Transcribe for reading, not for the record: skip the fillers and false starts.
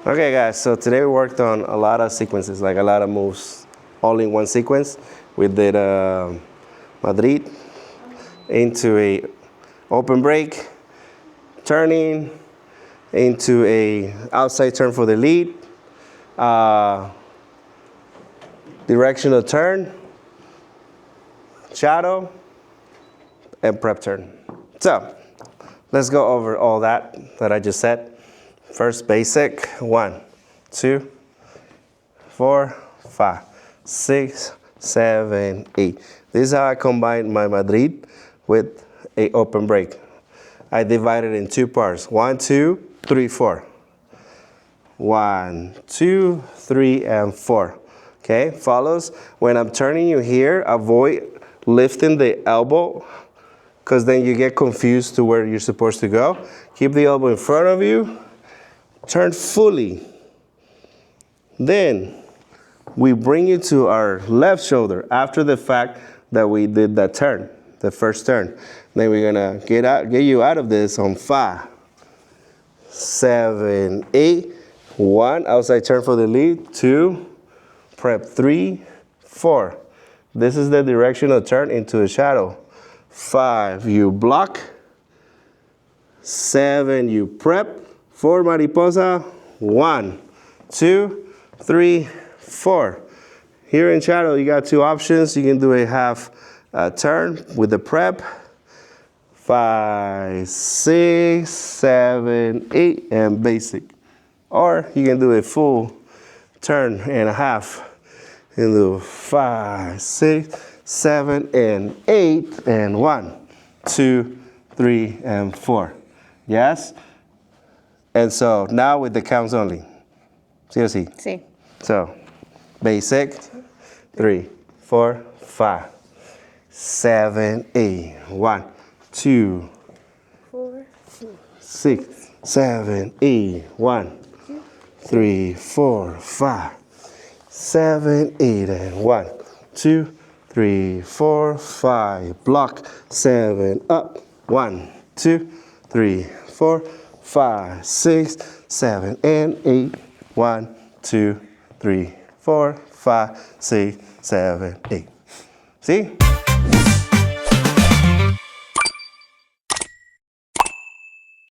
Okay guys, so today we worked on a lot of sequences, like a lot of moves, all in one sequence. We did Madrid into a open break, turning into a outside turn for the lead, directional turn, shadow, and prep turn. So let's go over all that I just said. First basic, 1, 2, 4, 5, 6, 7, 8. This is how I combine my Madrid with a open break. I divide it in 2 parts, 1, 2, 3, 4. 1, 2, 3, and 4. Okay, follows. When I'm turning you here, avoid lifting the elbow, because then you get confused to where you're supposed to go. Keep the elbow in front of you. Turn fully. Then we bring you to our left shoulder after the fact that we did that turn, the first turn. Then we're gonna get you out of this on 5, 7, 8. 1, outside turn for the lead. 2, prep. 3, 4. This is the directional turn into a shadow. 5, you block. 7, you prep. 4, mariposa. 1, 2, 3, 4. Here in shadow, you got 2 options. You can do a half turn with the prep. 5, 6, 7, 8, and basic. Or you can do a full turn and a half. You can do 5, 6, 7, and 8, and 1, 2, 3, and 4. Yes? And so now with the counts only. ¿Sí o sí? Sí. So, basic, 3, 4, 5, 7, 8, 1, 2, 4, 6, 7, 8, 1, 3, 4, 5, 7, 8, and 1, 2, 3, 4, 5, block, 7, up, 1, 2, 3, 4, 5, 6, 7, and 8, 1, 2, 3, 4, 5, 6, 7, 8. See?